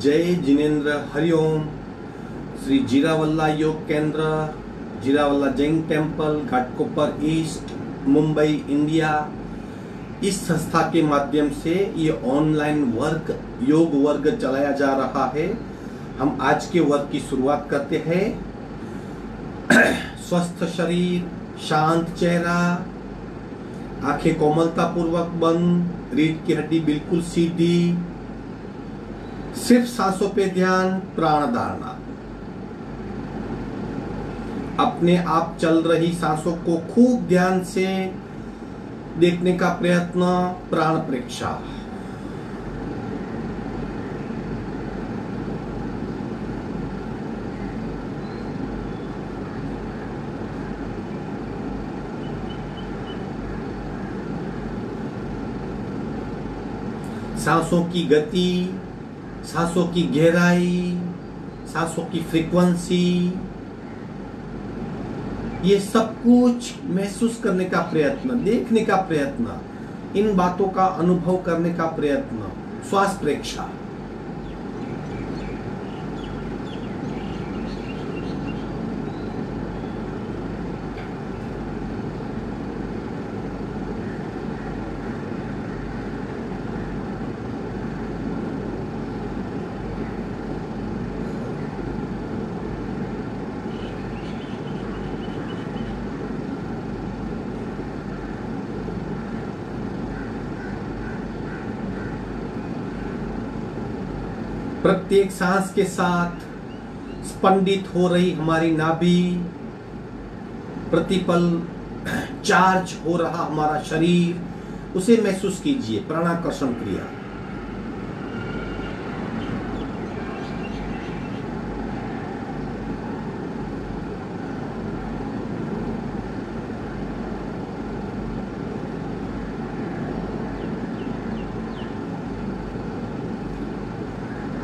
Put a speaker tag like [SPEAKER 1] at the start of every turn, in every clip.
[SPEAKER 1] जय जिनेन्द्र, हरिओम। श्री जीरावल्ला योग केंद्र, Jirawala Jain temple, Ghatkopar east, Mumbai, India, इस संस्था के माध्यम से ये ऑनलाइन वर्ग, योग वर्ग चलाया जा रहा है। हम आज के वर्ग की शुरुआत करते हैं। स्वस्थ शरीर, शांत चेहरा, आंखें कोमलता पूर्वक बंद, रीढ़ की हड्डी बिल्कुल सीधी, सिर्फ सांसों पे ध्यान, प्राण धारणा। अपने आप चल रही सांसों को खूब ध्यान से देखने का प्रयत्न, प्राण परीक्षा। सांसों की गति, सांसों की गहराई, सांसों की फ्रीक्वेंसी, ये सब कुछ महसूस करने का प्रयत्न, देखने का प्रयत्न, इन बातों का अनुभव करने का प्रयत्न, श्वास प्रेक्षा। प्रत्येक सांस के साथ स्पंदित हो रही हमारी नाभि, प्रतिपल चार्ज हो रहा हमारा शरीर, उसे महसूस कीजिए। प्राणाकर्षण क्रिया।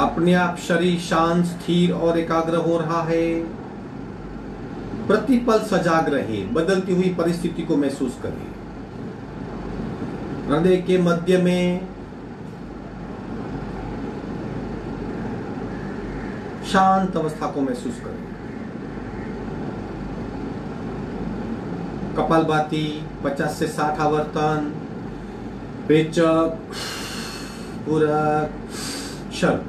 [SPEAKER 1] अपने आप शरीर शांत, स्थिर और एकाग्र हो रहा है। प्रतिपल सजाग रहे, बदलती हुई परिस्थिति को महसूस करें। हृदय के मध्य में शांत अवस्था को महसूस करें। कपालभाति 50 से 60 आवर्तन, रेचक, पूरक, शल।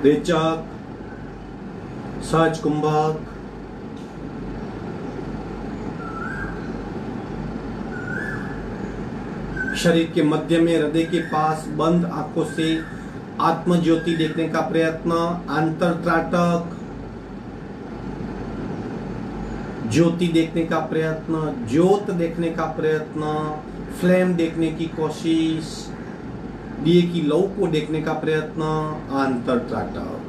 [SPEAKER 1] रेचक, सहज कुंभक, शरीर के मध्य में हृदय के पास बंद आंखों से आत्म ज्योति देखने का प्रयत्न, अंतरत्राटक ज्योति देखने का प्रयत्न, ज्योत देखने का प्रयत्न, फ्लेम देखने की कोशिश, दिए की लौ को देखने का प्रयत्न, अंतरत्राटक।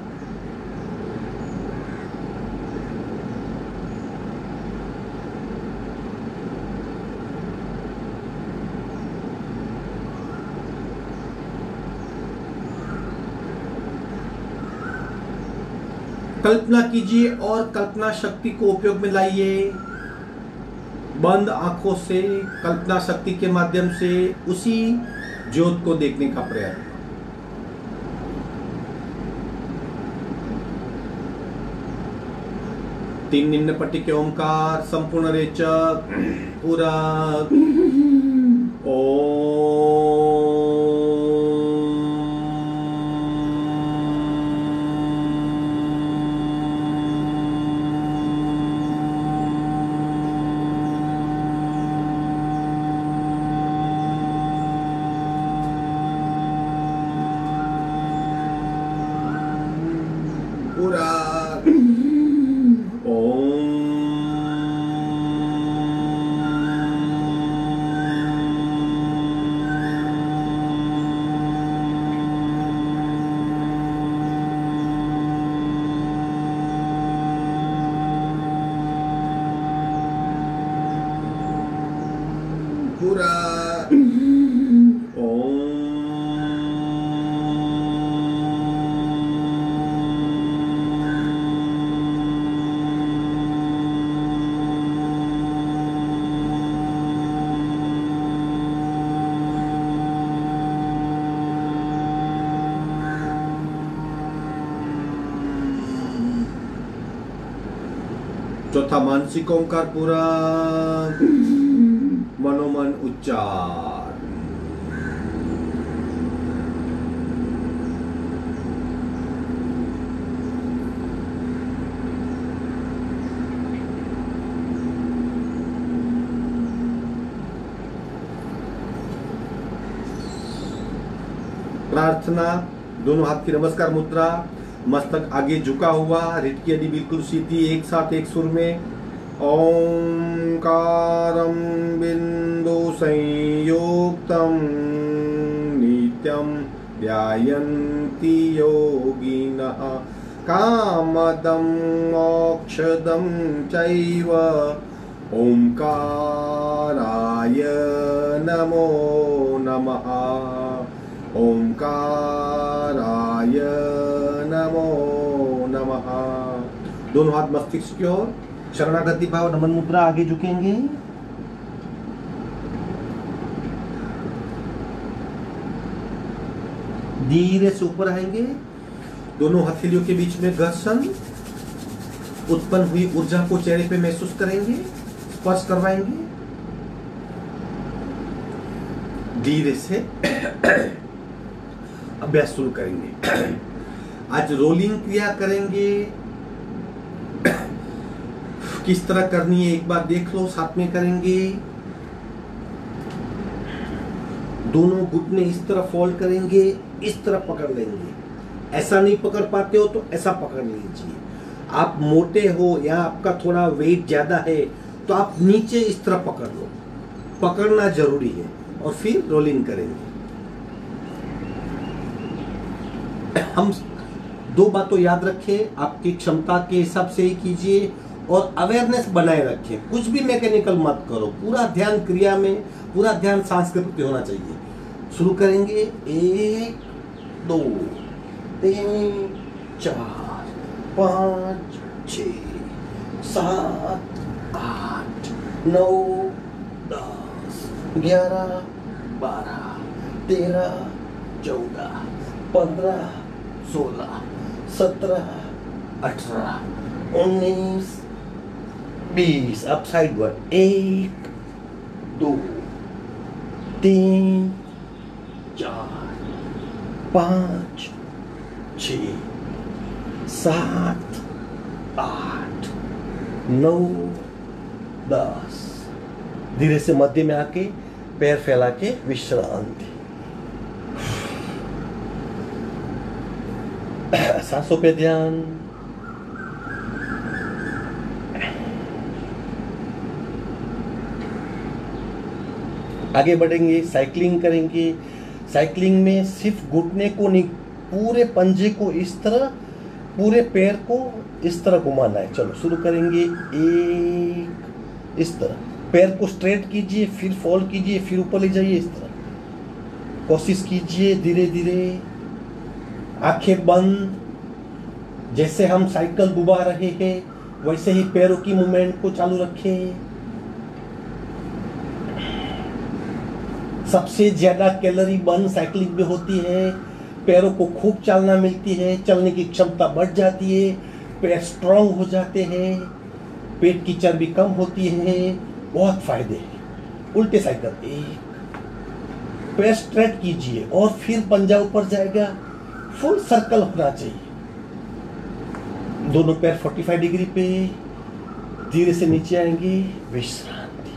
[SPEAKER 1] कल्पना कीजिए और कल्पना शक्ति को उपयोग में लाइए। बंद आंखों से कल्पना शक्ति के माध्यम से उसी ज्योत को देखने का प्रयत्न। तीन निम्न पट्टी के ओंकार, संपूर्ण रेचक, पूरक, चौथा मानसिक ओंकार पूरा, मनोमन उच्चार। प्रार्थना, दोनों हाथ की नमस्कार मुद्रा, मस्तक आगे झुका हुआ, रीढ़ की हड्डी बिल्कुल सीधी, एक साथ एक सुर में। ओंकारं बिंदु संयुक्तं नित्यं ध्यायन्ति योगिनः कामदं मोक्षदं चैव ओंकाराय नमो नमः। ओंकाराय नमो नमः। दोनों हाथ मस्तिष्क की ओर, शरणागति भाव, नमन मुद्रा, आगे झुकेंगे। धीरे से ऊपर आएंगे। दोनों हथेलियों के बीच में घर्षण, उत्पन्न हुई ऊर्जा को चेहरे पे महसूस करेंगे, स्पर्श करवाएंगे। धीरे से अभ्यास शुरू करेंगे। आज रोलिंग क्रिया करेंगे, किस तरह करनी है एक बार देख लो, साथ में करेंगे। दोनों घुटने इस तरह फोल्ड करेंगे, इस तरह पकड़ लेंगे। ऐसा नहीं पकड़ पाते हो तो ऐसा पकड़ लीजिए। आप मोटे हो या आपका थोड़ा वेट ज्यादा है तो आप नीचे इस तरह पकड़ लो, पकड़ना जरूरी है। और फिर रोलिंग करेंगे। हम दो बातों याद रखें, आपकी क्षमता के हिसाब से ही कीजिए और अवेयरनेस बनाए रखें। कुछ भी मैकेनिकल मत करो, पूरा ध्यान क्रिया में, पूरा ध्यान सांस के प्रति होना चाहिए। शुरू करेंगे। 1 2 3 4 5 6 7 8 9 10 11 12 13 14 15 16 17 18 19 20। Up side word. 1 2 3 4 5 6 7 8 9 10। धीरे से मध्य में आके पैर फैला के विश्रांति। सांसों पे ध्यान। आगे बढ़ेंगे, साइकिलिंग करेंगे। साइकिलिंग में सिर्फ घुटने को नहीं, पूरे पंजे को इस तरह, पूरे पैर को इस तरह घुमाना है। चलो शुरू करेंगे। 1 इस तरह, पैर को स्ट्रेट कीजिए, फिर फोल्ड कीजिए, फिर ऊपर ले जाइए। इस तरह कोशिश कीजिए। धीरे धीरे आंखें बंद। जैसे हम साइकिल घुमा रहे हैं वैसे ही पैरों की मूवमेंट को चालू रखें। सबसे ज्यादा कैलोरी बर्न साइकिलिंग में होती है। पैरों को खूब चालना मिलती है, चलने की क्षमता बढ़ जाती है, पैर स्ट्रांग हो जाते हैं, पेट की चर्बी कम होती है, बहुत फायदे हैं। उल्टे साइकिल। 1 पैर स्ट्रेट कीजिए और फिर पंजा ऊपर जाएगा, फुल सर्कल होना चाहिए। दोनों पैर 45 डिग्री पे। धीरे से नीचे आएंगे, विश्रांति।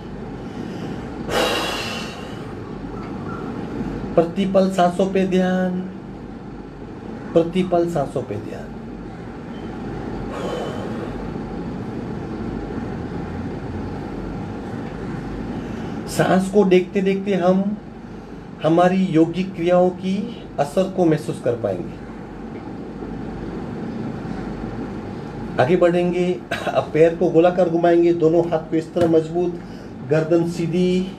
[SPEAKER 1] प्रतिपल सांसों पे ध्यान, प्रतिपल सांसों पे ध्यान। सांस को देखते देखते हम हमारी योगिक क्रियाओं की असर को महसूस कर पाएंगे। आगे बढ़ेंगे। अब पैर को गोलाकार घुमाएंगे, दोनों हाथ को इस तरह मजबूत, गर्दन सीधी,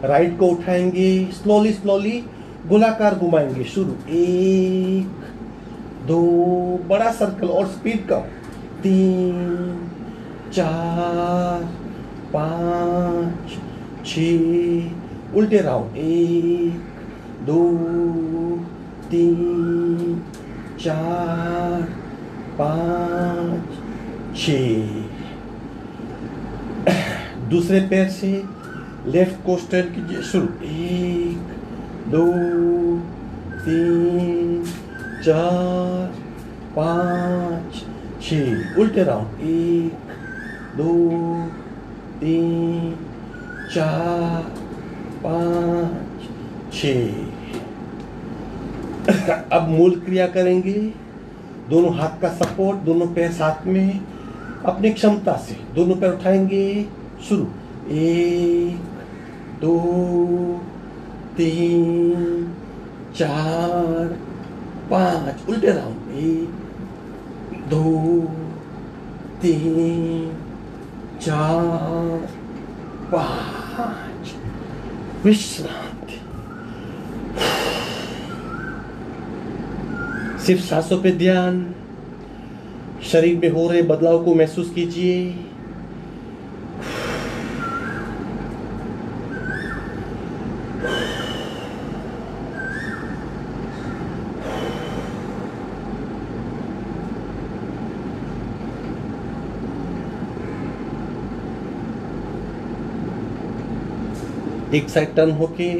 [SPEAKER 1] राइट को उठाएंगे, स्लोली स्लोली गोलाकार घुमाएंगे। शुरू, 1 2, बड़ा सर्कल और स्पीड कम, 3 4 5 6, उल्टे राउंड, 1 2 3 4 5 6। दूसरे पैर से लेफ्ट को स्ट्रेट कीजिए। शुरू, 1 2 3 4 5 6, उल्टे राउंड, 1 2 3 4 5 6। अब मूल क्रिया करेंगे। दोनों हाथ का सपोर्ट, दोनों पैर साथ में, अपनी क्षमता से दोनों पैर उठाएंगे। शुरू, 1 2 3 4 5, उल्टे राउंड, 1 2 3 4 5। विश्रांति। सिर्फ सांसों पे ध्यान, शरीर में हो रहे बदलाव को महसूस कीजिए। एक साइड टर्न होके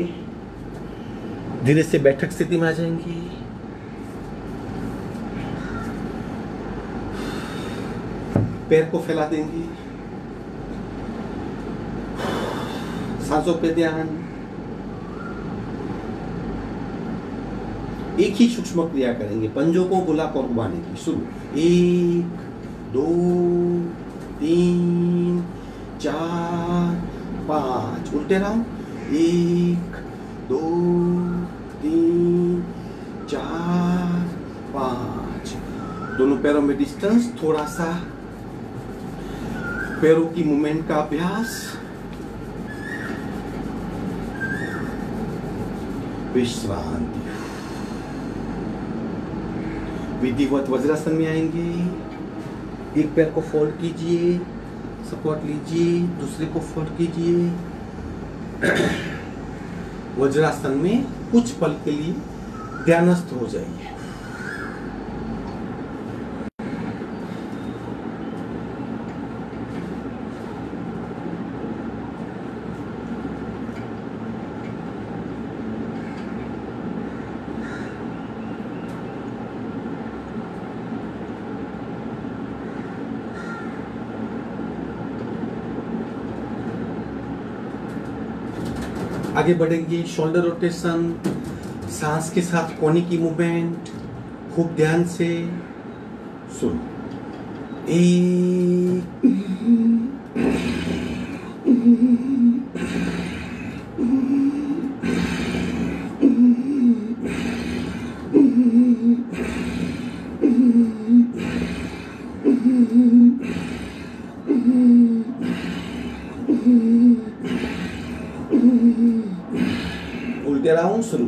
[SPEAKER 1] धीरे से बैठक स्थिति में आ जाएंगी। पैर को फैला देंगे, सांसों पे ध्यान। एक ही सूक्ष्म क्रिया करेंगे, पंजों को गोलाकार घुमाने की। शुरू, 1 2 3 4 5, उल्टे राउंड, 1 2 3 4 5। दोनों पैरों में डिस्टेंस, थोड़ा सा पैरों की मूवमेंट का अभ्यास। विश्रांति। विधिवत वज्रासन में आएंगे। एक पैर को फोल्ड कीजिए, सपोर्ट लीजिए, दूसरे को फोल्ड कीजिए। वज्रासन में कुछ पल के लिए ध्यानस्थ हो जाइए। आगे बढ़ेंगे, शोल्डर रोटेशन, सांस के साथ कोनी की मूवमेंट। खूब ध्यान से सुनो, 1 उल्टे राउंड। शुरू,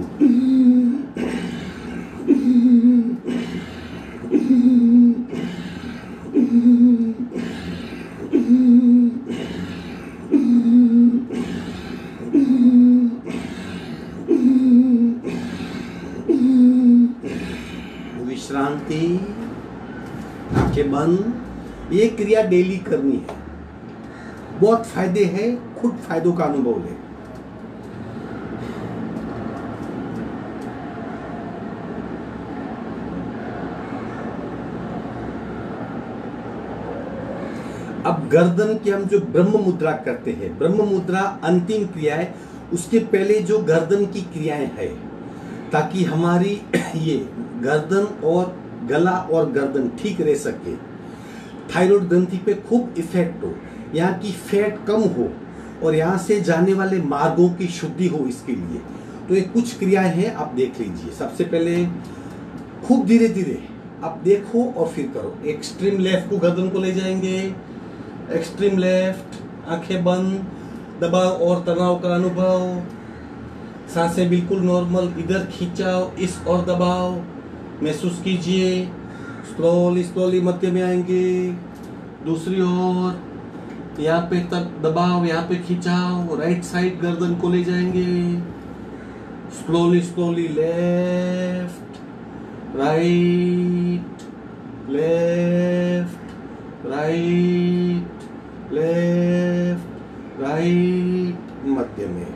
[SPEAKER 1] विश्रांति, आंखें बंद। ये क्रिया डेली करनी है, बहुत फायदे हैं, खुद फायदों का अनुभव ले। अब गर्दन की हम जो ब्रह्म मुद्रा करते हैं, ब्रह्म मुद्रा अंतिम क्रिया है, उसके पहले जो गर्दन की क्रियाएं है, ताकि हमारी ये गर्दन और गला और गर्दन ठीक रह सके, थायराइड ग्रंथि पे खूब इफेक्ट हो, यहाँ की फैट कम हो और यहाँ से जाने वाले मार्गों की शुद्धि हो, इसके लिए तो ये कुछ क्रियाएं हैं, आप देख लीजिए। सबसे पहले खूब धीरे धीरे आप देखो और फिर करो। एक्सट्रीम लेफ्ट को गर्दन को ले जाएंगे, एक्सट्रीम लेफ्ट, आंखें बंद, दबाव और तनाव का अनुभव। सांसें बिल्कुल नॉर्मल, इधर खिंचाव, इस और दबाव महसूस कीजिए। स्लोली स्लोली मध्य में आएंगे, दूसरी ओर, यहाँ पे तक दबाव, यहाँ पे खिंचाव, राइट साइड गर्दन को ले जाएंगे। Slowly slowly left right, left right, left right, मध्य में।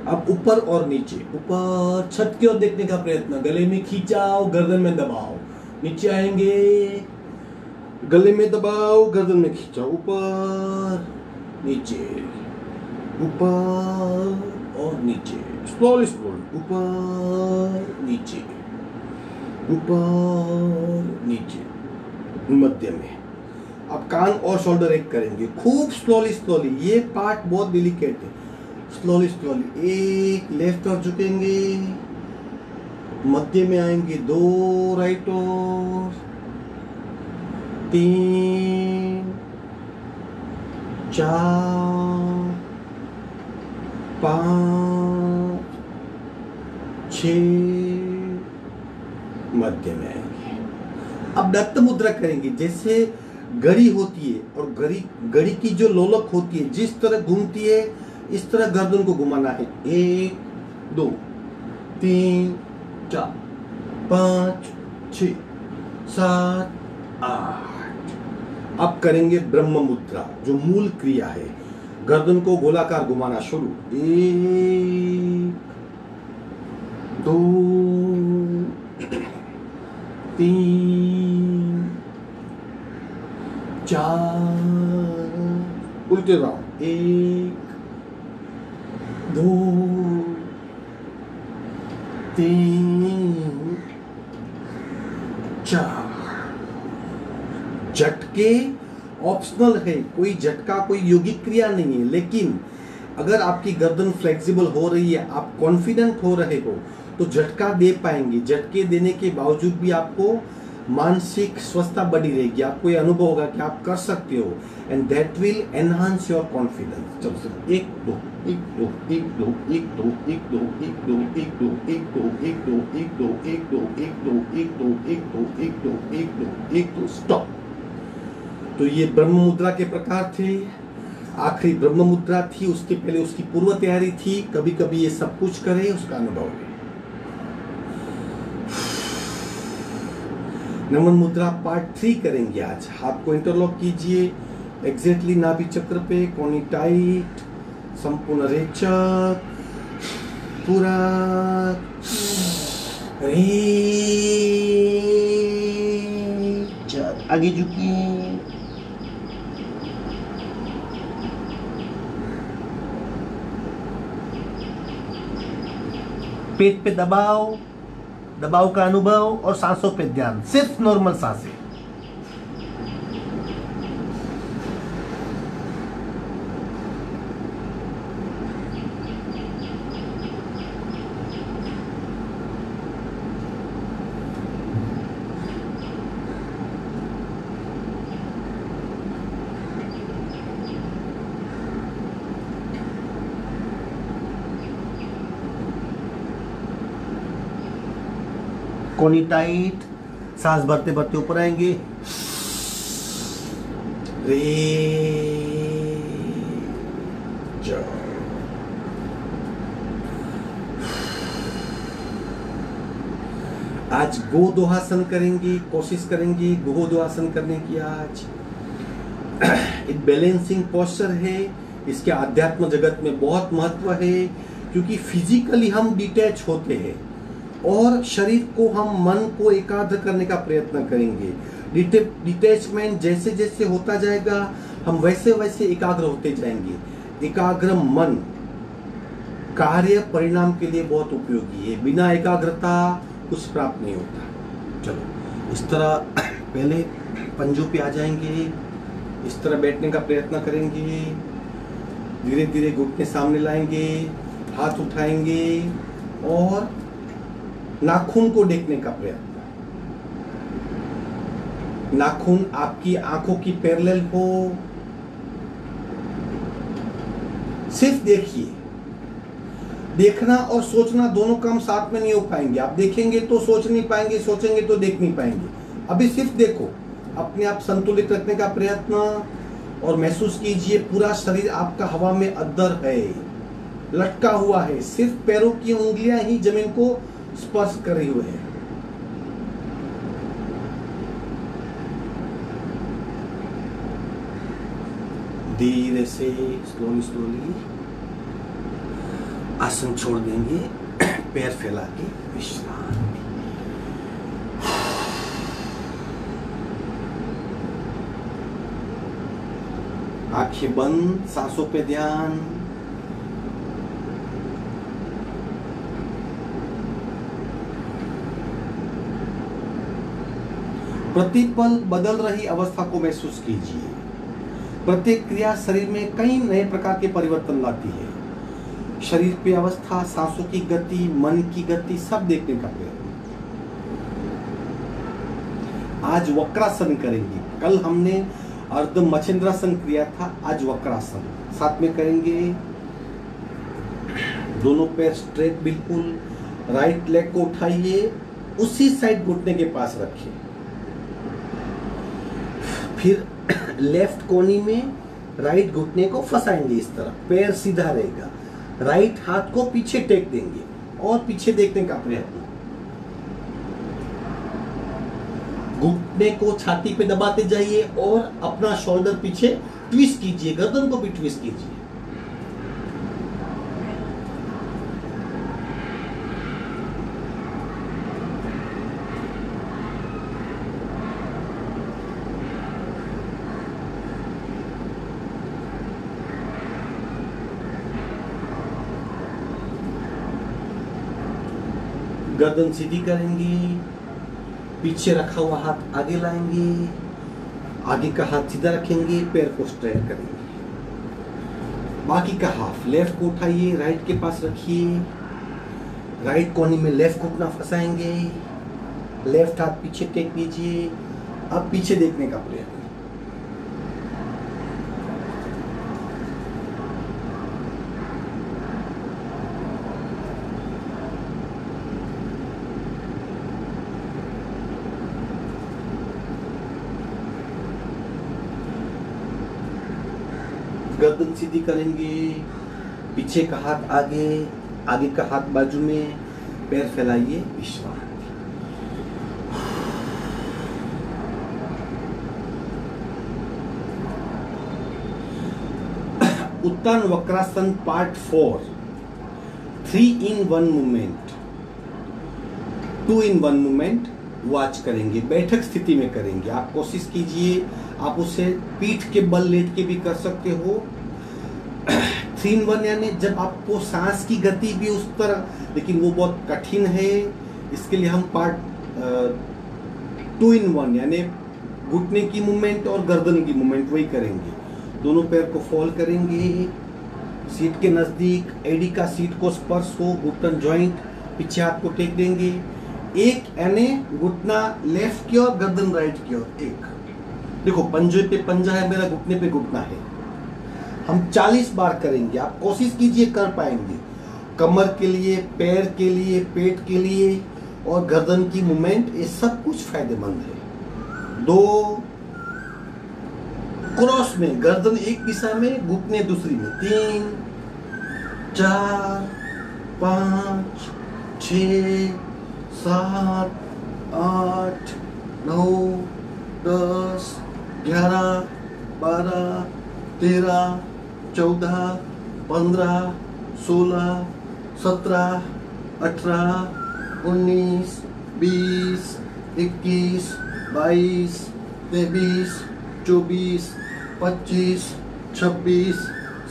[SPEAKER 1] अब ऊपर और नीचे, ऊपर छत की ओर देखने का प्रयत्न, गले में खिंचाव, गर्दन में दबाव, नीचे आएंगे, गले में दबाव, गर्दन में खिंचाव, ऊपर नीचे, ऊपर और नीचे, स्लोली स्लोली, ऊपर नीचे, ऊपर नीचे, मध्य में। अब कान और शोल्डर एक करेंगे, खूब स्लोली स्लोली, ये पार्ट बहुत डिलिकेट है। स्लोली स्लोली, एक लेफ्ट और झुकेंगे, मध्य में आएंगे, दो राइट और, तीन, चार, पाँच, छः, मध्य में आएंगे। अब दत्त मुद्रा करेंगे, जैसे घड़ी होती है और घड़ी की जो लोलक होती है जिस तरह घूमती है, इस तरह गर्दन को घुमाना है। एक, दो, तीन, चार, पाँच, छः, सात, आठ। अब करेंगे ब्रह्म मुद्रा, जो मूल क्रिया है। गर्दन को गोलाकार घुमाना शुरू, एक, दो, तीन, चार, उल्टे राउंड, एक, दो, तीन, चार। झटके ऑप्शनल है, कोई झटका कोई योगिक क्रिया नहीं है, लेकिन अगर आपकी गर्दन फ्लेक्सिबल हो रही है, आप कॉन्फिडेंट हो रहे हो, तो झटका दे पाएंगे। झटके देने के बावजूद भी आपको मानसिक स्वस्थता बढ़ी रहेगी, आपको ये अनुभव होगा कि आप कर सकते हो, and that will enhance your confidence. चलो सर, एक दो, एक दो, एक दो, एक दो, एक दो, एक दो, एक दो, एक दो, एक दो, एक दो, एक दो, एक दो, एक दो, एक दो, एक दो, एक दो, एक दो, स्टॉप। तो ये ब्रह्म मुद्रा के प्रकार थे। आखिरी ब्रह्म मुद्रा थी, उसके पहले उसकी पूर्व तैयारी थी। कभी कभी ये सब कुछ करे, उसका अनुभव है। नमन मुद्रा पार्ट 3 करेंगे आज। हाथ को इंटरलॉक कीजिए, एग्जैक्टली नाभि चक्र पे, कोनी टाइट, संपूर्ण रेचक, पूरा आगे झुकिए, पेट पे दबाव, दबाव का अनुभव और सांसों पे ध्यान, सिर्फ नॉर्मल सांसें। कोनी टाइट, सांस भरते भरते ऊपर आएंगे, आज गोदोहासन करेंगे, कोशिश करेंगे गोदोहासन करने की आज। एक बैलेंसिंग पोस्चर है, इसके आध्यात्म जगत में बहुत महत्व है, क्योंकि फिजिकली हम डिटैच होते हैं और शरीर को, हम मन को एकाग्र करने का प्रयत्न करेंगे। डिटैचमेंट जैसे जैसे होता जाएगा, हम वैसे वैसे एकाग्र होते जाएंगे। एकाग्र मन कार्य परिणाम के लिए बहुत उपयोगी है, बिना एकाग्रता कुछ प्राप्त नहीं होता। चलो इस तरह पहले पंजों पे आ जाएंगे, इस तरह बैठने का प्रयत्न करेंगे, धीरे धीरे घुटने सामने लाएंगे, हाथ उठाएंगे और नाखून को देखने का प्रयत्न। नाखून आपकी आंखों की पैरेलल हो, सिर्फ देखिए। देखना और सोचना दोनों काम साथ में नहीं हो पाएंगे। आप देखेंगे तो सोच नहीं पाएंगे, सोचेंगे तो देख नहीं पाएंगे। अभी सिर्फ देखो, अपने आप संतुलित रखने का प्रयत्न, और महसूस कीजिए पूरा शरीर आपका हवा में अद्दर है, लटका हुआ है। सिर्फ पैरों की उंगलियां ही जमीन को स्पर्श कर रही हुए हैं। धीरे से स्लोली स्लोली आसन छोड़ देंगे, पैर फैला के विश्राम। आंखें बंद, सांसों पे ध्यान। प्रतिपल बदल रही अवस्था को महसूस कीजिए। प्रत्येक क्रिया शरीर में कई नए प्रकार के परिवर्तन लाती है। शरीर की अवस्था, सांसों की गति, मन की गति, सब देखने का प्रयत्न। आज वक्रासन करेंगे। कल हमने अर्ध मच्छिंद्रासन किया था, आज वक्रासन साथ में करेंगे। दोनों पैर स्ट्रेट बिल्कुल। राइट लेग को उठाइए, उसी साइड घुटने के पास रखिए। फिर लेफ्ट कोनी में राइट घुटने को फंसाएंगे इस तरह, पैर सीधा रहेगा। राइट हाथ को पीछे टेक देंगे और पीछे देखने का प्रयत्न। घुटने को छाती पे दबाते जाइए और अपना शोल्डर पीछे ट्विस्ट कीजिए, गर्दन को भी ट्विस्ट कीजिए। गर्दन सीधी करेंगे, पीछे रखा हुआ हाथ आगे लाएंगे, आगे का हाथ सीधा रखेंगे, पैर को स्ट्रेट करेंगे। बाकी का हाफ लेफ्ट को उठाइए, राइट के पास रखिए। राइट कोनी में लेफ्ट घुटना फंसाएंगे, लेफ्ट हाथ पीछे टेक दीजिए। अब पीछे देखने का प्रयत्न। गर्दन सीधी करेंगे, पीछे का हाथ आगे, आगे का हाथ बाजू में, पैर फैलाइए, विश्राम। उत्तान वक्रासन part 4, 3 in 1 movement, 2 in 1 movement वो आज करेंगे। बैठक स्थिति में करेंगे। आप कोशिश कीजिए, आप उसे पीठ के बल लेट के भी कर सकते हो। 3 in 1 यानी जब आपको सांस की गति भी उस तरह, लेकिन वो बहुत कठिन है। इसके लिए हम पार्ट 2 in 1 यानी घुटने की मूवमेंट और गर्दन की मूवमेंट वही करेंगे। दोनों पैर को फॉल करेंगे, सीट के नजदीक, एडी का सीट को स्पर्श हो, घुटन जॉइंट, पीछे हाथ को टेक देंगे। एक यानी घुटना लेफ्ट की ओर, गर्दन राइट की ओर। एक देखो, पंजे पे पंजा है मेरा, घुटने पे घुटना है। हम 40 बार करेंगे। आप कोशिश कीजिए, कर पाएंगे। कमर के लिए, पैर के लिए, पेट के लिए और गर्दन की मूवमेंट, ये सब कुछ फायदेमंद है। 2 क्रॉस में, गर्दन एक दिशा में, घुटने दूसरी में। 3 4 5 6 7 8 9 10 11 12 13 14 15 16 17 18 19 20 21 22 23 24 25 26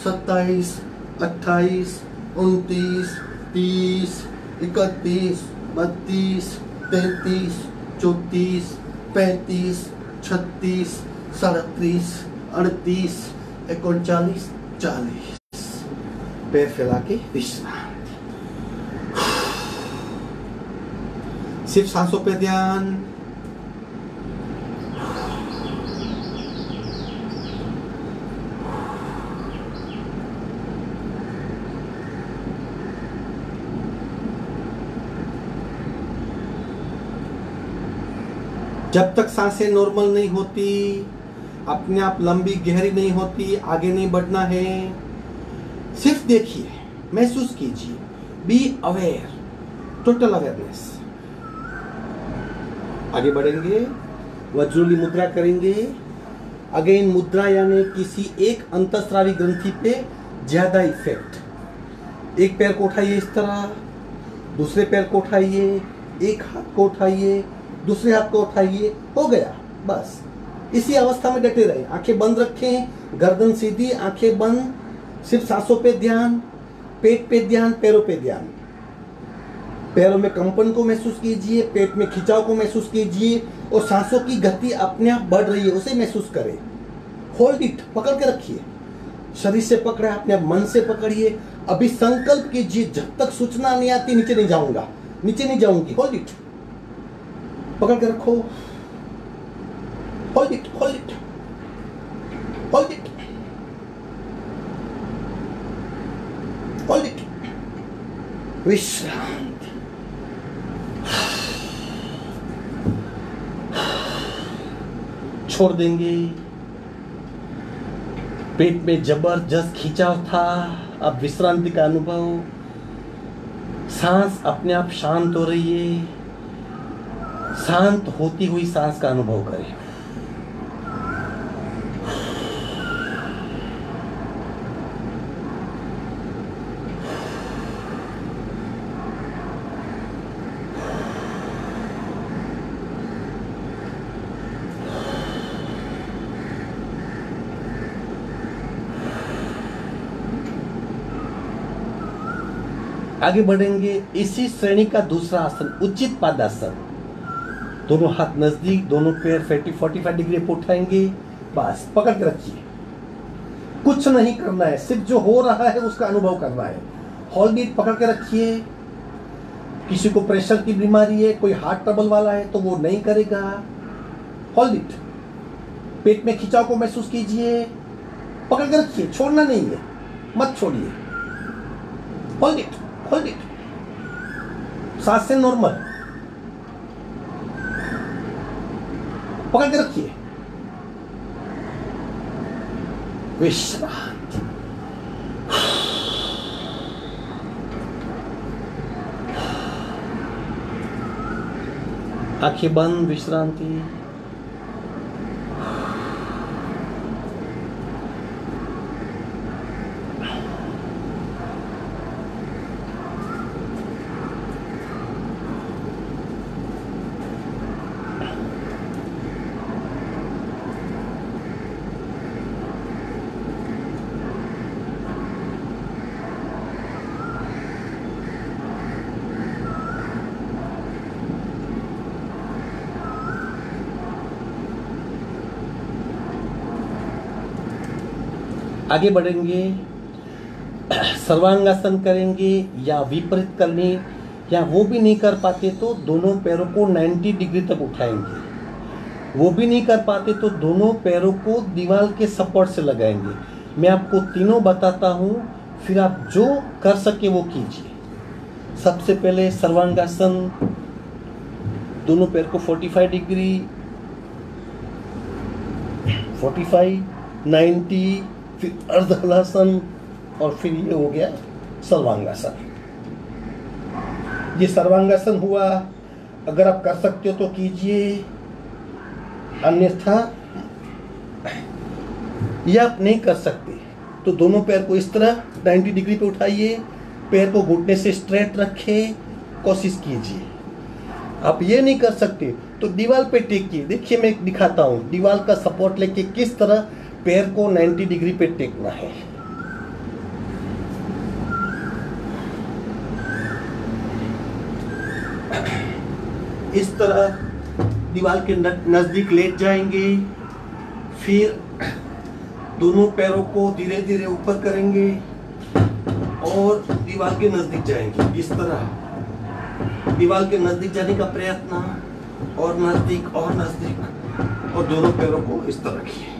[SPEAKER 1] 27 28 29 30 31 32 33 34 35 36 37 38 39 40। पैर फैला के विश्राम। सिर्फ सांसों पे ध्यान। जब तक सांसें नॉर्मल नहीं होती, अपने आप लंबी गहरी नहीं होती, आगे नहीं बढ़ना है। सिर्फ देखिए, महसूस कीजिए, बी अवेयर, टोटल अवेयरनेस। आगे बढ़ेंगे, वज्रोली मुद्रा करेंगे। अगेन मुद्रा यानी किसी एक अंतःस्रावी ग्रंथि पे ज्यादा इफेक्ट। एक पैर को उठाइए इस तरह, दूसरे पैर को उठाइए, एक हाथ को उठाइए, दूसरे हाथ को उठाइए, हो गया बस। इसी अवस्था में डटे रहे, आंखें बंद रखें, गर्दन सीधी, आंखें बंद, सिर्फ सांसों पे ध्यान, पेट पे ध्यान, पैरों पे ध्यान। पैरों में कंपन को महसूस कीजिए, पेट में खिंचाव को महसूस कीजिए और सांसों की गति अपने आप बढ़ रही है उसे महसूस करें। होल्ड इट, पकड़ के रखिए। शरीर से पकड़ा है, अपने आप मन से पकड़िए। अभी संकल्प कीजिए, जब तक सूचना नहीं आती नीचे नहीं जाऊंगा, नीचे नहीं जाऊंगी। होल्ड इट, पकड़ के रखो। Hold it, hold it, hold it, hold it. विश्रांति। छोड़ देंगे। पेट में जबरदस्त खिंचाव था, अब विश्रांति का अनुभव। सांस अपने आप शांत हो रही है, शांत होती हुई सांस का अनुभव करें। आगे बढ़ेंगे। इसी श्रेणी का दूसरा आसन उचित पादासन। दोनों हाथ नजदीक, दोनों पैर 45 डिग्री पे उठाएंगे। बस पकड़ के रखिए, कुछ नहीं करना है, सिर्फ जो हो रहा है उसका अनुभव करना है। होल्ड इट, पकड़ के रखिए। किसी को प्रेशर की बीमारी है, कोई हार्ट ट्रबल वाला है तो वो नहीं करेगा। Hold it. पेट में खिंचाव को महसूस कीजिए, पकड़ के रखिए, छोड़ना नहीं है, मत छोड़िए। Hold it, hold it. सांस से नॉर्मल, पकड़ के रखिए। विश्रांति। आंखें बंद, विश्रांति। आगे बढ़ेंगे, सर्वांगासन करेंगे या विपरीत करनी, या वो भी नहीं कर पाते तो दोनों पैरों को 90 डिग्री तक उठाएंगे। वो भी नहीं कर पाते तो दोनों पैरों को दीवार के सपोर्ट से लगाएंगे। मैं आपको तीनों बताता हूँ, फिर आप जो कर सके वो कीजिए। सबसे पहले सर्वांगासन, दोनों पैर को 45 डिग्री, 45, 90, फिर अर्धहलासन और फिर ये हो गया सर्वांगासन। ये सर्वांगासन हुआ। अगर आप कर सकते हो तो कीजिए, अन्यथा ये आप नहीं कर सकते तो दोनों पैर को इस तरह 90 डिग्री पे उठाइए, पैर को घुटने से स्ट्रेट रखें, कोशिश कीजिए। आप ये नहीं कर सकते तो दीवार पे टेकिए। देखिए मैं दिखाता हूँ, दीवार का सपोर्ट लेके किस तरह पैर को 90 डिग्री पे टेकना है। इस तरह दीवार के नजदीक लेट जाएंगे, फिर दोनों पैरों को धीरे धीरे ऊपर करेंगे और दीवार के नजदीक जाएंगे। इस तरह दीवार के नजदीक जाने का प्रयत्न, और नजदीक और नजदीक, और दोनों पैरों को इस तरह रखिए।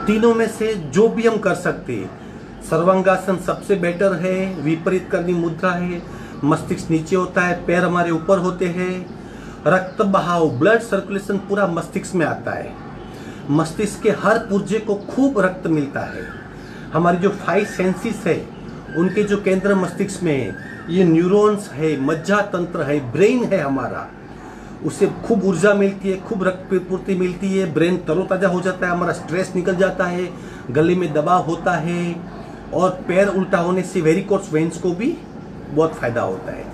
[SPEAKER 1] तीनों में से जो भी हम कर सकते हैं, सर्वांगासन सबसे बेटर है। विपरीत करनी मुद्रा है, मस्तिष्क नीचे होता है, पैर हमारे ऊपर होते हैं, रक्त बहाव ब्लड सर्कुलेशन पूरा मस्तिष्क में आता है, मस्तिष्क के हर पुर्जे को खूब रक्त मिलता है। हमारी जो 5 सेंसेस है उनके जो केंद्र मस्तिष्क में है, ये न्यूरॉन्स है, मज्जा तंत्र है, ब्रेन है हमारा, उससे खूब ऊर्जा मिलती है, खूब रक्त पूर्ति मिलती है, ब्रेन तरोताजा हो जाता है, हमारा स्ट्रेस निकल जाता है, गले में दबाव होता है, और पैर उल्टा होने से वेरिकोस वेन्स को भी बहुत फायदा होता है।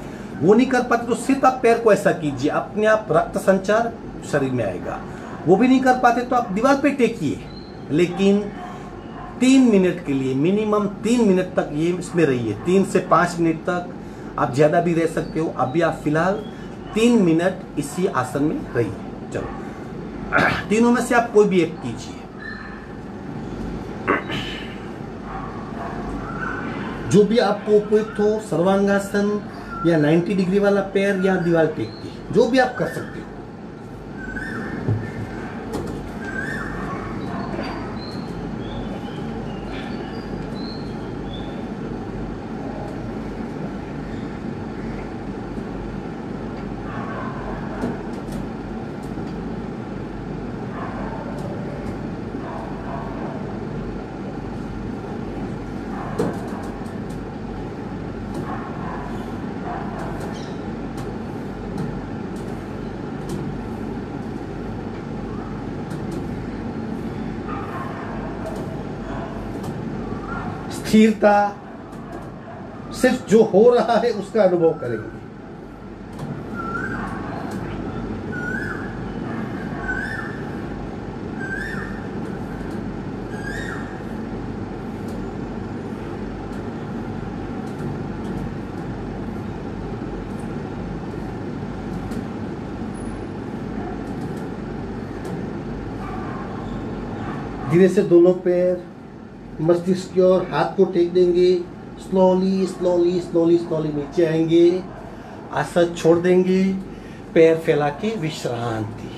[SPEAKER 1] वो नहीं कर पाते तो सिर्फ आप पैर को ऐसा कीजिए, अपने आप रक्त संचार शरीर में आएगा। वो भी नहीं कर पाते तो आप दीवार पे टेकिए, लेकिन 3 मिनट के लिए, मिनिमम 3 मिनट तक ये इसमें रहिए। 3 से 5 मिनट तक, आप ज्यादा भी रह सकते हो। अभी आप फिलहाल 3 मिनट इसी आसन में रहिए। चलो, तीनों में से आप कोई भी एक कीजिए, जो भी आपको उपयुक्त हो। सर्वांगासन या 90 डिग्री वाला पैर या दीवार टेक के, जो भी आप कर सकते हो। स्थिरता, सिर्फ जो हो रहा है उसका अनुभव करेंगे। धीरे से दोनों पैर मस्तिष्क की ओर हाथ को टेक देंगे। स्लोली स्लोली स्लोली स्लोली नीचे आएंगे, आसन छोड़ देंगे, पैर फैला के विश्रांति,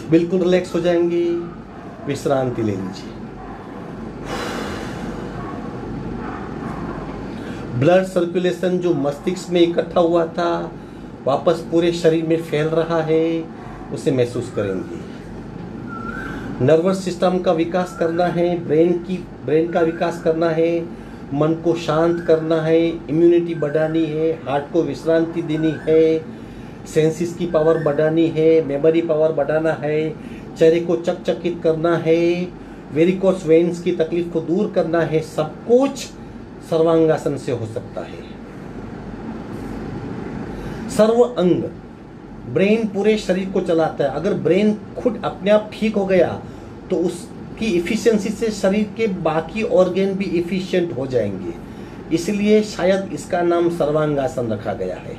[SPEAKER 1] बिल्कुल रिलैक्स हो जाएंगे। विश्रांति ले लीजिए। ब्लड सर्कुलेशन जो मस्तिष्क में इकट्ठा हुआ था वापस पूरे शरीर में फैल रहा है, उसे महसूस करेंगे। नर्वस सिस्टम का विकास करना है, ब्रेन का विकास करना है, मन को शांत करना है, इम्यूनिटी बढ़ानी है, हार्ट को विश्रांति देनी है, सेंसेस की पावर बढ़ानी है, मेमोरी पावर बढ़ाना है, चेहरे को चकचकित करना है, वेरिकोस वेन्स की तकलीफ को दूर करना है। सब कुछ सर्वांगासन से हो सकता है। सर्व अंग, ब्रेन पूरे शरीर को चलाता है। अगर ब्रेन खुद अपने आप ठीक हो गया तो उसकी इफिशिएंसी से शरीर के बाकी ऑर्गन भी इफिशिएंट हो जाएंगे। इसलिए शायद इसका नाम सर्वांगासन रखा गया है।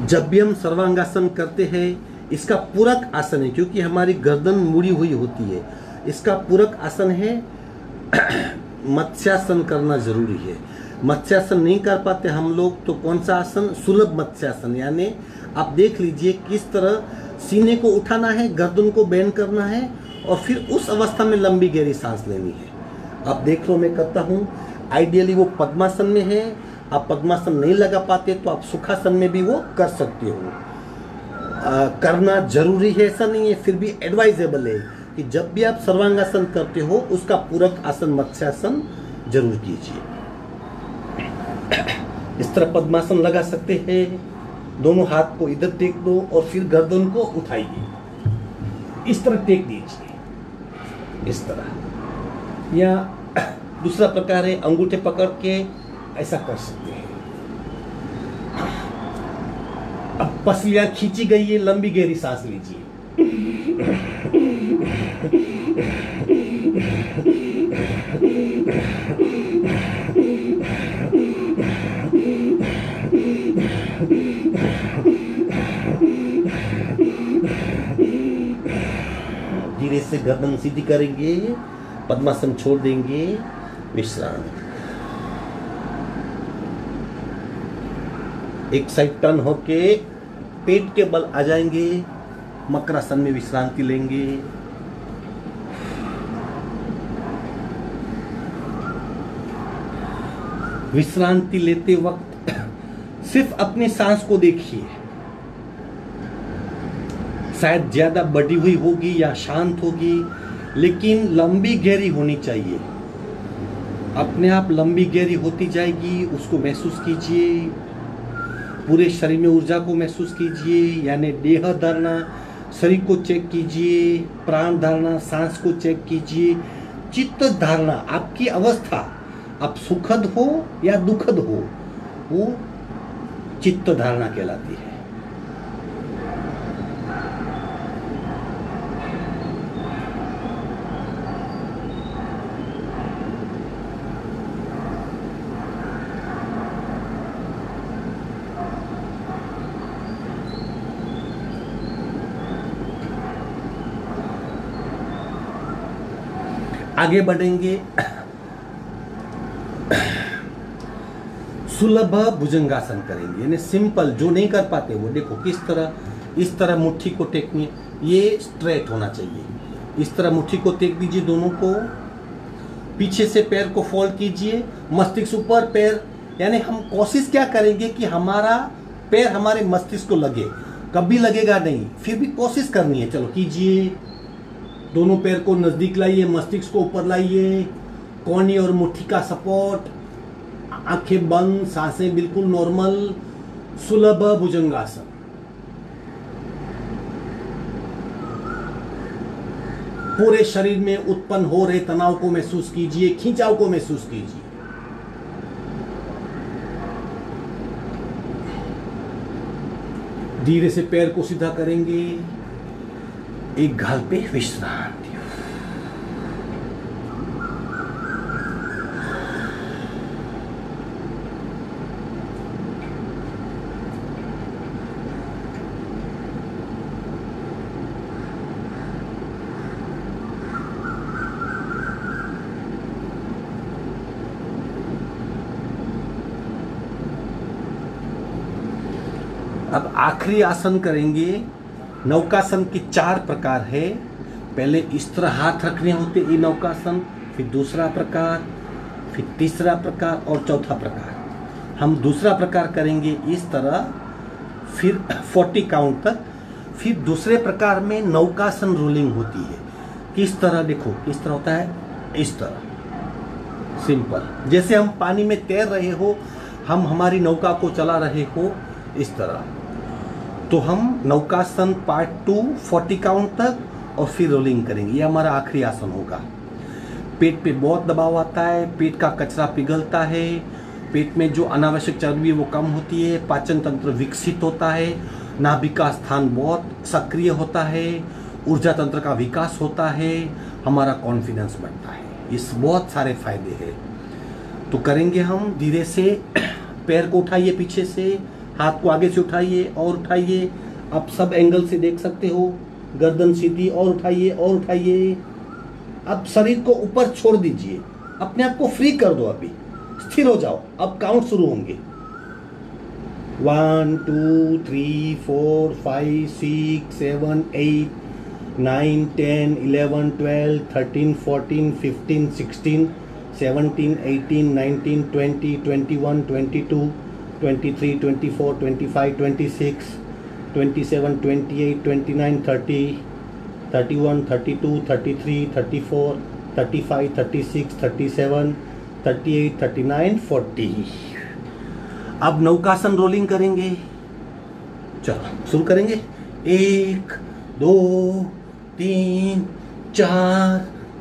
[SPEAKER 1] जब भी हम सर्वांगासन करते हैं, इसका पूरक आसन है, क्योंकि हमारी गर्दन मुड़ी हुई होती है। इसका पूरक आसन है मत्स्यासन करना जरूरी है। मत्स्यासन नहीं कर पाते हम लोग तो कौन सा आसन? सुलभ मत्स्यासन। यानी आप देख लीजिए किस तरह सीने को उठाना है, गर्दन को बेंड करना है और फिर उस अवस्था में लंबी गहरी सांस लेनी है। आप देख लो, मैं करता हूँ। आइडियली वो पद्मासन में है, आप पद्मासन नहीं लगा पाते तो आप सुखासन में भी वो कर सकते हो। करना जरूरी है ऐसा नहीं है, फिर भी एडवाइजेबल है कि जब भी आप सर्वांगासन करते हो उसका पूरक आसन मत्स्यासन जरूर कीजिए। इस तरह पद्मासन लगा सकते हैं। दोनों हाथ को इधर टेक दो और फिर गर्दन को उठाइए, इस तरह टेक दीजिए, इस तरह। या दूसरा प्रकार है अंगूठे पकड़ के ऐसा कर सकते हैं। अब पसलियां खींची गई है, लंबी गहरी सांस लीजिए। धीरे से गर्दन सीधी करेंगे, पद्मासन छोड़ देंगे, विश्राम। एक साइड टर्न होके पेट के बल आ जाएंगे, मकरासन में विश्रांति लेंगे। विश्रांति लेते वक्त सिर्फ अपने सांस को देखिए, शायद ज्यादा बढ़ी हुई होगी या शांत होगी, लेकिन लंबी गहरी होनी चाहिए। अपने आप लंबी गहरी होती जाएगी, उसको महसूस कीजिए। पूरे शरीर में ऊर्जा को महसूस कीजिए, यानी देह धारणा, शरीर को चेक कीजिए, प्राण धारणा, सांस को चेक कीजिए, चित्त धारणा, आपकी अवस्था, अब सुखद हो या दुखद हो, वो चित्त धारणा कहलाती है। आगे बढ़ेंगे। सुलभ भुजंगासन करेंगे, यानी सिंपल, जो नहीं कर पाते वो देखो किस तरह, इस तरह मुट्ठी को टेकनी, ये स्ट्रेट होना चाहिए। इस तरह मुट्ठी को टेक दीजिए, दोनों को पीछे से पैर को फोल्ड कीजिए, मस्तिष्क ऊपर, पैर, यानी हम कोशिश क्या करेंगे कि हमारा पैर हमारे मस्तिष्क को लगे, कभी लगेगा नहीं, फिर भी कोशिश करनी है। चलो कीजिए, दोनों पैर को नजदीक लाइए, मस्तिष्क को ऊपर लाइए, कोहनी और मुट्ठी का सपोर्ट, आंखें बंद, सांसें बिल्कुल नॉर्मल, सुलभ भुजंगासन। पूरे शरीर में उत्पन्न हो रहे तनाव को महसूस कीजिए, खिंचाव को महसूस कीजिए। धीरे से पैर को सीधा करेंगे, एक गाल पे विश्रांति। अब आखिरी आसन करेंगे। नौकासन के 4 प्रकार है। पहले इस तरह हाथ रखने होते, ये नौकासन, फिर दूसरा प्रकार, फिर तीसरा प्रकार और चौथा प्रकार। हम दूसरा प्रकार करेंगे इस तरह, फिर 40 काउंट तक। फिर दूसरे प्रकार में नौकासन रोलिंग होती है। किस तरह, देखो किस तरह होता है, इस तरह सिंपल, जैसे हम पानी में तैर रहे हो, हम हमारी नौका को चला रहे हो, इस तरह। तो हम नौकासन पार्ट 2 40 काउंट तक और फिर रोलिंग करेंगे। ये हमारा आखिरी आसन होगा। पेट पे बहुत दबाव आता है, पेट का कचरा पिघलता है, पेट में जो अनावश्यक चर्बी वो कम होती है, पाचन तंत्र विकसित होता है, नाभि का स्थान बहुत सक्रिय होता है, ऊर्जा तंत्र का विकास होता है, हमारा कॉन्फिडेंस बढ़ता है। इस बहुत सारे फायदे हैं। तो करेंगे हम धीरे से। पैर को उठाइए पीछे से, हाथ को आगे से उठाइए और उठाइए। आप सब एंगल से देख सकते हो। गर्दन सीधी, और उठाइए और उठाइए। अब शरीर को ऊपर छोड़ दीजिए, अपने आप को फ्री कर दो। अभी स्थिर हो जाओ। अब काउंट शुरू होंगे। 1 2 3 4 5 6 7 8 9 10 11 12 13 14 15 16 17 18 19 20 21 22 23 24 25 26 27 28 29 30 31 32 33 34 35 36 37 38 39 40। अब नौकासन रोलिंग करेंगे। चलो शुरू करेंगे। 1 2 3 4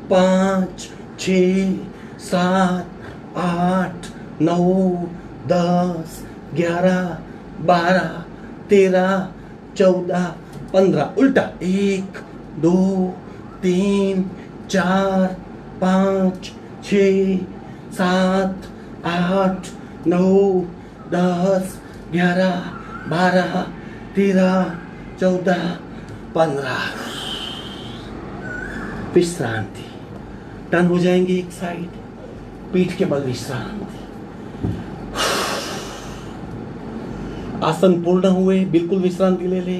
[SPEAKER 1] 5 6 7 8 9 10 11 12 13 14 15। उल्टा 1 2 3 4 5 6 7 8 9 10 11 12 13 14 15। विश्रांति। टर्न हो जाएंगे एक साइड, पीठ के बल विश्रांति। आसन पूर्ण हुए, बिल्कुल विश्रांति ले ले।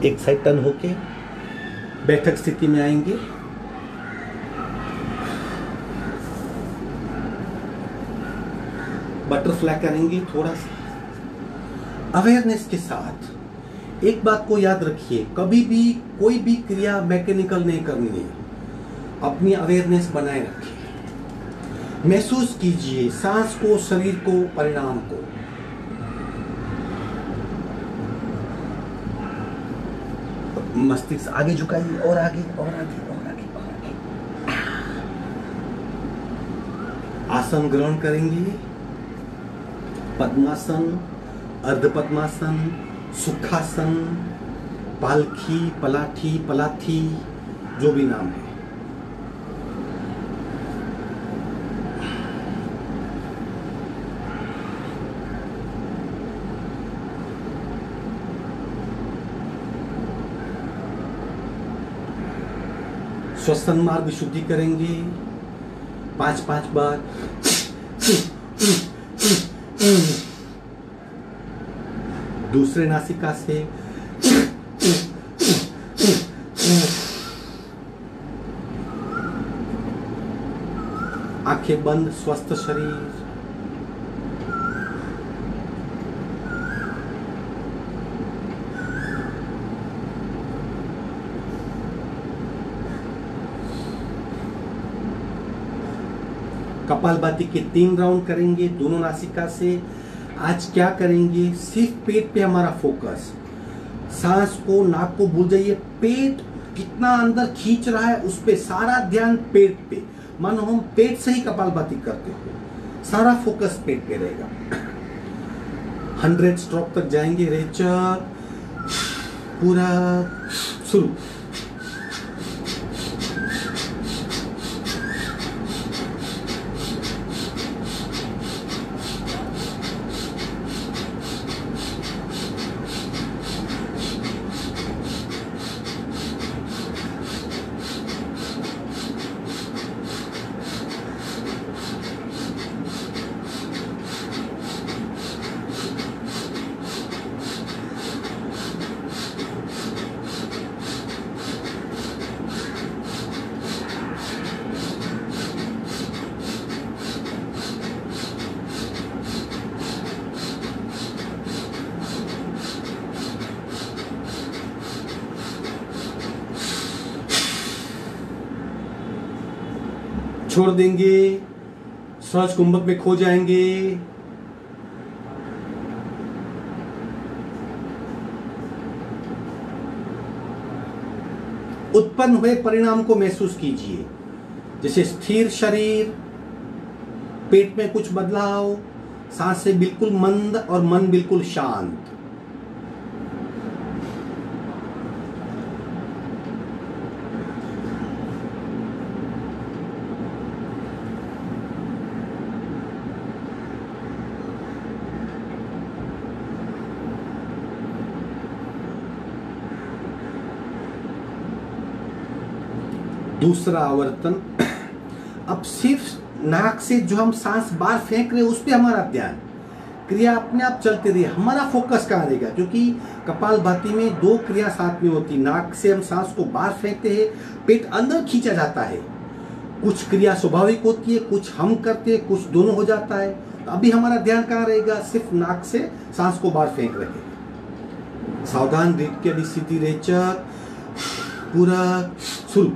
[SPEAKER 1] एक साइड टर्न होके बैठक स्थिति में आएंगे। बटरफ्लाई करेंगे थोड़ा सा अवेयरनेस के साथ। एक बात को याद रखिए, कभी भी कोई भी क्रिया मैकेनिकल नहीं करनी है, अपनी अवेयरनेस बनाए रखिए। महसूस कीजिए सांस को, शरीर को, परिणाम को। मस्तिष्क आगे झुकाइए और आगे और आगे और आगे और आगे। आसन ग्रहण करेंगे। पद्मासन, अर्ध पद्मासन, सुखासन, पालखी, पलाठी, पलाथी, जो भी नाम है। श्वसन मार्ग शुद्धि करेंगे 5-5 बार। दूसरे नासिका से आंखें बंद, स्वस्थ शरीर। कपालभाति के 3 राउंड करेंगे दोनों नासिका से। आज क्या करेंगे, सिर्फ पेट पे हमारा फोकस। सांस को, नाक को भूल जाइए, पेट कितना अंदर खींच रहा है उस पे सारा ध्यान पेट पे। मानो हम पेट से ही कपालभाति करते हो, सारा फोकस पेट पे रहेगा। 100 स्ट्रोक तक जाएंगे। रेचक पूरा शुरू। छोड़ देंगे, सहज कुंभक में खो जाएंगे। उत्पन्न हुए परिणाम को महसूस कीजिए, जैसे स्थिर शरीर, पेट में कुछ बदलाव, सांसें बिल्कुल मंद और मन बिल्कुल शांत। दूसरा आवर्तन। अब सिर्फ नाक से जो हम सांस बाहर फेंक रहे हैं उस पे हमारा ध्यान, क्रिया अपने आप चलती रही, हमारा फोकस कहाँ रहेगा? क्योंकि कपालभाति में 2 क्रिया साथ में होती। नाक से हम सांस को बाहर फेंकते हैं, पेट अंदर खींचा जाता है। कुछ क्रिया स्वाभाविक होती है, कुछ हम करते हैं, कुछ दोनों हो जाता है। तो अभी हमारा ध्यान कहाँ रहेगा? सिर्फ नाक से सांस को बाहर फेंक रहे हैं। सावधान, रीढ़ की हड्डी सीधी, रेचक, पूरक, शुरू।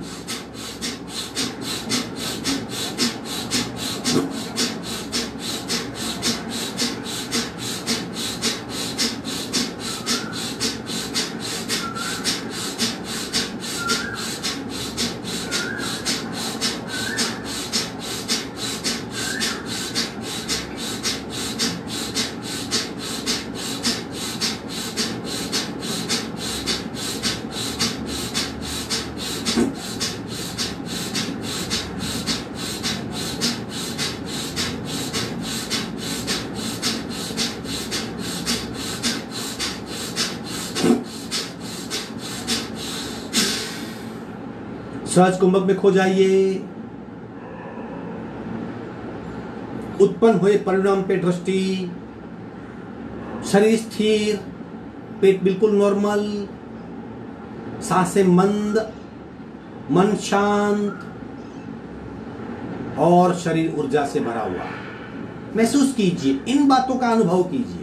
[SPEAKER 1] सहज कुंभक में खो जाइए। उत्पन्न हुए परिणाम पे दृष्टि, शरीर स्थिर, पेट बिल्कुल नॉर्मल, सांसें मंद, मन शांत और शरीर ऊर्जा से भरा हुआ। महसूस कीजिए, इन बातों का अनुभव कीजिए।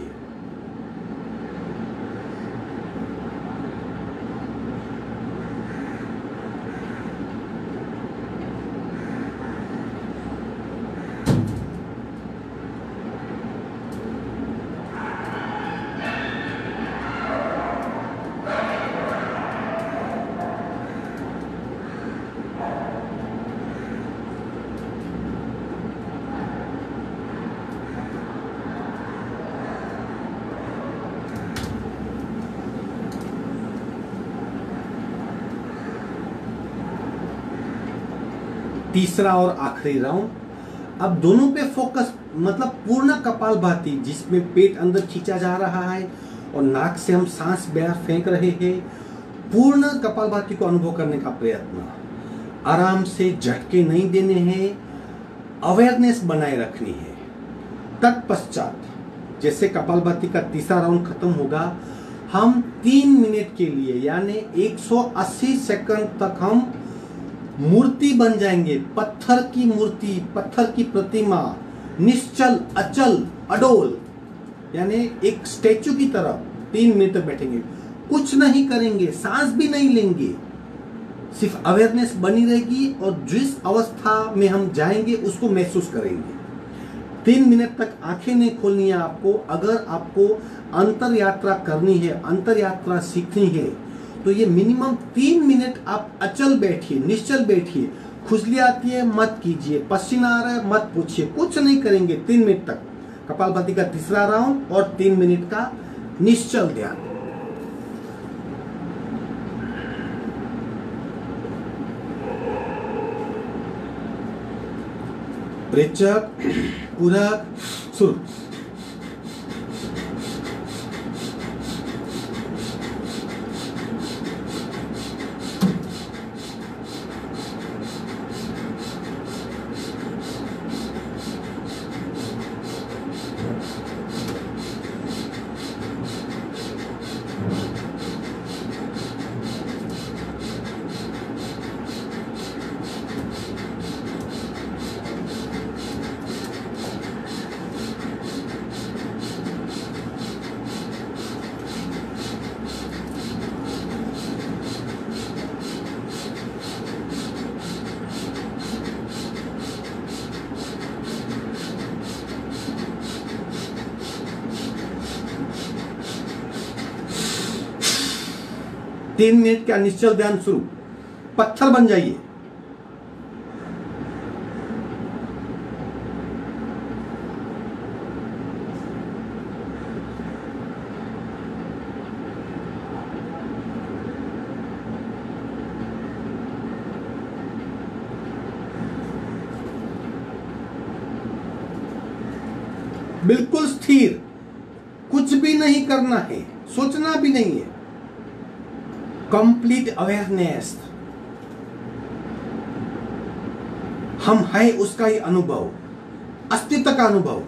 [SPEAKER 1] तीसरा और आखिरी राउंड। अब दोनों पे फोकस, मतलब पूर्ण कपालभाति, जिसमें पेट अंदर खींचा जा रहा है और नाक से हम सांस बाहर फेंक रहे हैं। पूर्ण कपालभाति को अनुभव करने का प्रयत्न, आराम से झटके नहीं देने हैं, अवेयरनेस बनाए रखनी है। तत्पश्चात जैसे कपालभाति का तीसरा राउंड खत्म होगा, हम 3 मिनट के लिए यानी 180 सेकंड तक हम मूर्ति बन जाएंगे। पत्थर की मूर्ति, पत्थर की प्रतिमा, निश्चल, अचल, अडोल, यानी एक स्टैचू की तरह 3 मिनट तक बैठेंगे। कुछ नहीं करेंगे, सांस भी नहीं लेंगे, सिर्फ अवेयरनेस बनी रहेगी और जिस अवस्था में हम जाएंगे उसको महसूस करेंगे। 3 मिनट तक आंखें नहीं खोलनी है आपको। अगर आपको अंतर यात्रा करनी है, अंतर यात्रा सीखनी है, तो ये मिनिमम 3 मिनट आप अचल बैठिए, निश्चल बैठिए। खुजली आती है मत कीजिए, पसीना आ रहा है मत पूछिए, कुछ नहीं करेंगे 3 मिनट तक। कपालभाति का तीसरा राउंड और 3 मिनट का निश्चल ध्यान। रेचक, पूरक, शुरू। तीन मिनट का निश्चल ध्यान शुरू। पत्थर बन जाइए। बिल्कुल स्थिर, कुछ भी नहीं करना है, सोचना भी नहीं है। कंप्लीट अवेयरनेस, हम है उसका ही अनुभव, अस्तित्व का अनुभव।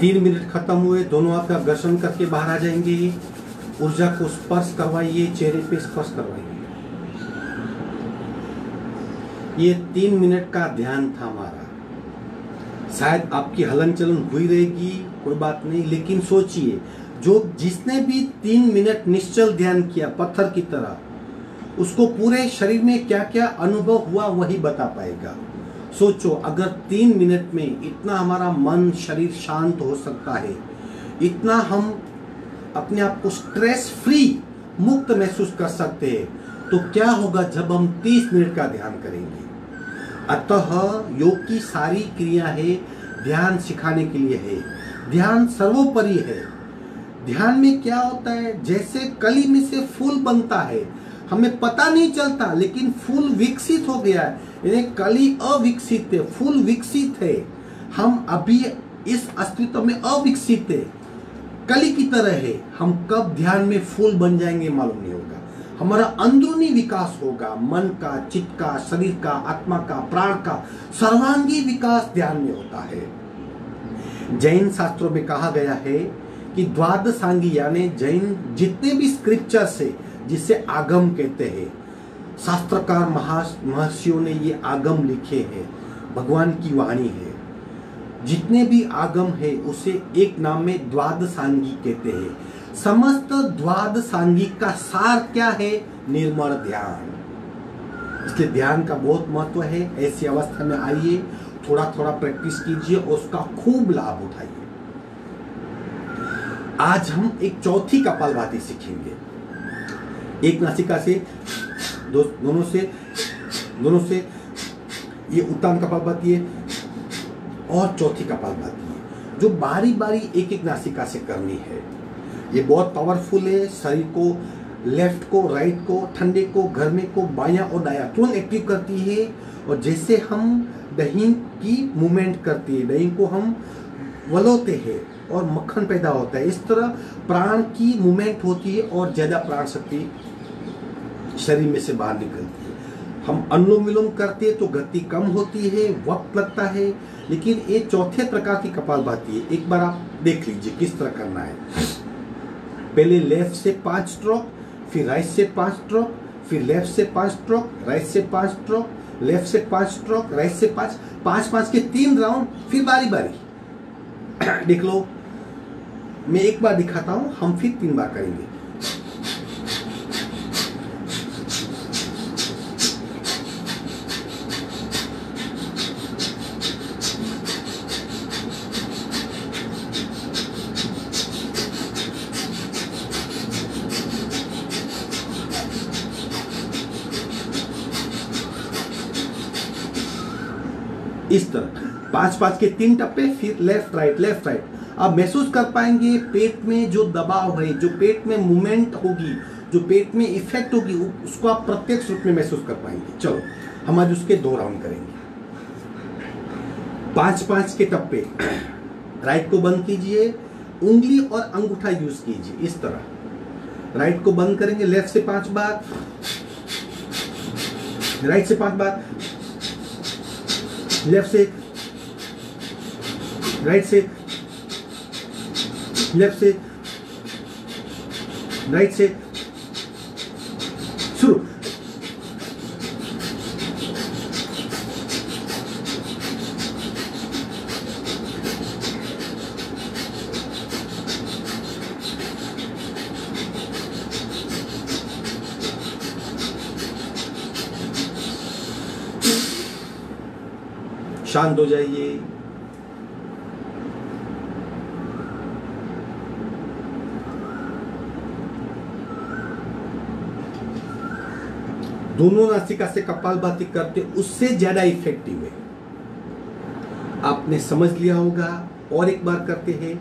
[SPEAKER 1] 3 मिनट खत्म हुए, दोनों हाथ का घर्षण करके बाहर आ जाएंगे। ऊर्जा को स्पर्श करवाइए, चेहरे पे स्पर्श करवाइए। ये 3 मिनट का ध्यान था हमारा। शायद आपकी हलन चलन हुई रहेगी, कोई बात नहीं, लेकिन सोचिए, जो जिसने भी 3 मिनट निश्चल ध्यान किया पत्थर की तरह, उसको पूरे शरीर में क्या क्या अनुभव हुआ वही बता पाएगा। सोचो, अगर 3 मिनट में इतना हमारा मन शरीर शांत हो सकता है, इतना हम अपने आप को स्ट्रेस फ्री मुक्त महसूस कर सकते हैं, तो क्या होगा जब हम 30 मिनट का ध्यान करेंगे। अतः योग की सारी क्रिया है ध्यान सिखाने के लिए है। ध्यान सर्वोपरि है। ध्यान में क्या होता है, जैसे कली में से फूल बनता है, हमें पता नहीं चलता, लेकिन फूल विकसित हो गया है। यानी कली अविकसित है, फूल विकसित है। हम अभी इस अस्तित्व में अविकसित है, कली की तरह है। हम कब ध्यान में फूल बन जाएंगे मालूम नहीं होगा। हमारा अंदरूनी विकास होगा, मन का, चित्त का, शरीर का, आत्मा का, प्राण का सर्वांगी विकास ध्यान में होता है। जैन शास्त्रों में कहा गया है कि द्वादशांगी यानी जैन जितने भी स्क्रिप्चर से, जिसे आगम कहते हैं, शास्त्रकार महर्षियों ने ये आगम लिखे हैं, भगवान की वाणी है। जितने भी आगम है उसे एक नाम में द्वादशांगी कहते हैं। समस्त द्वादशांगिक का सार क्या है? निर्मल ध्यान। इसलिए ध्यान का बहुत महत्व है। ऐसी अवस्था में आइए, थोड़ा थोड़ा प्रैक्टिस कीजिए और उसका खूब लाभ उठाइए। आज हम एक चौथी कपालभाति सीखेंगे। एक नासिका से दोनों से ये उत्तान कपालभाति है और चौथी कपालभाति है, जो बारी बारी एक एक नासिका से करनी है। ये बहुत पावरफुल है। शरीर को, लेफ्ट को, राइट को, ठंडे को, गर्मे को, बायां और दायां तुरंत एक्टिव करती है। और जैसे हम दही की मूवमेंट करती है, दही को हम वलोते हैं और मक्खन पैदा होता है, इस तरह प्राण की मूवमेंट होती है और ज्यादा प्राण शक्ति शरीर में से बाहर निकलती है। हम अनुलोम विलोम करते हैं तो गति कम होती है, वक्त लगता है। लेकिन ये चौथे प्रकार की कपालभाति है। एक बार आप देख लीजिए किस तरह करना है। पहले लेफ्ट से 5 स्ट्रोक, फिर राइट से 5 स्ट्रोक, फिर लेफ्ट से 5 स्ट्रोक, राइट से 5 स्ट्रोक, लेफ्ट से 5 स्ट्रोक, राइट से 5 के 3 राउंड, फिर बारी बारी। देख लो, मैं एक बार दिखाता हूं, हम फिर 3 बार करेंगे। इस तरह 5 के 3 टप्पे, फिर लेफ्ट राइट। आप महसूस कर पाएंगे पेट में जो दबाव है, जो पेट में मूवमेंट होगी, जो पेट में इफेक्ट होगी, उसको आप प्रत्यक्ष रूप में महसूस कर पाएंगे। चलो, हम आज उसके 2 राउंड करेंगे। 5 के टप्पे, राइट को बंद कीजिए, उंगली और अंगूठा यूज कीजिए। इस तरह राइट को बंद करेंगे, लेफ्ट से 5 बार, राइट से 5 बार, लेफ्ट से, राइट से, लेफ्ट से, राइट से। शुरू। शांत हो जाइए। दोनों नासिका से कपालभाति करते उससे ज्यादा इफेक्टिव है। आपने समझ लिया होगा। और एक बार करते हैं।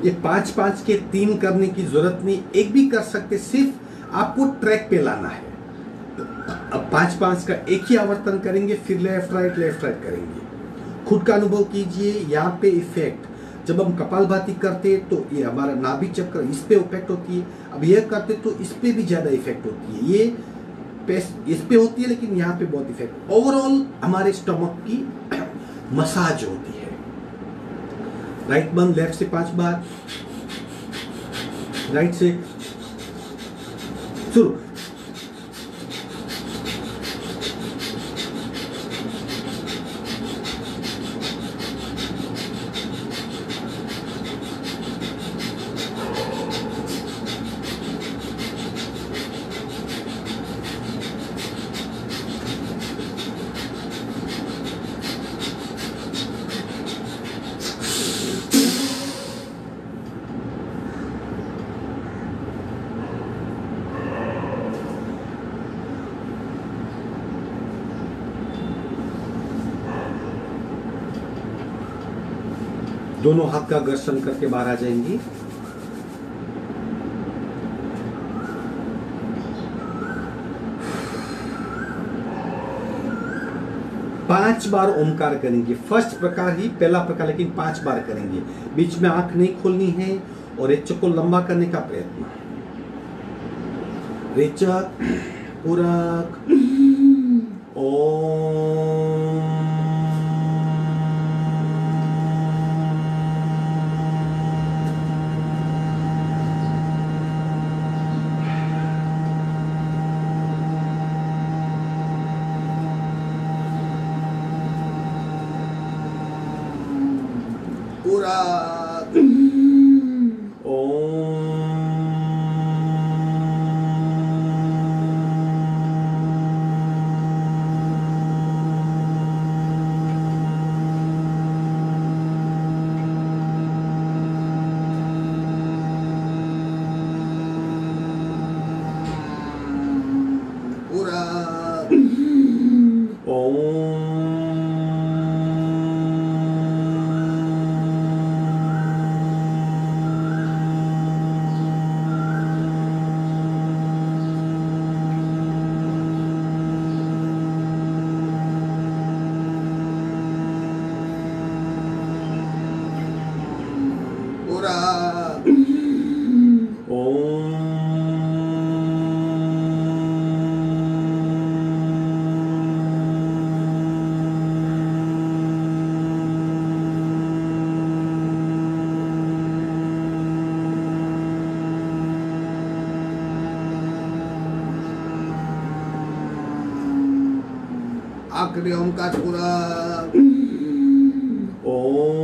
[SPEAKER 1] ये 5 के 3 करने की जरूरत नहीं, एक भी कर सकते, सिर्फ आपको ट्रैक पे लाना है। अब 5 का एक ही आवर्तन करेंगे, फिर लेफ्ट राइट करेंगे। खुद का अनुभव कीजिए यहाँ पे इफेक्ट। जब हम कपालभाति करते हैं तो ये हमारा नाभि चक्र, इस पे इफेक्ट होती है। अब यह करते तो इस पे भी ज्यादा इफेक्ट होती है। ये इस पे होती है, लेकिन यहाँ पे बहुत इफेक्ट। ओवरऑल हमारे स्टमक की मसाज होती है। राइट बंद, लेफ्ट से 5 बार, राइट से शुरू। दोनों हाथ का घर्षण करके बाहर आ जाएंगी। पांच बार ओमकार करेंगे। फर्स्ट प्रकार ही पहला प्रकार, लेकिन 5 बार करेंगे। बीच में आंख नहीं खोलनी है और रेचक को लंबा करने का प्रयत्न। रेचक, पूरक, ओम। पूरक, ओम। पूरक, ओम। आखिरी ओमकार पूरा ओम।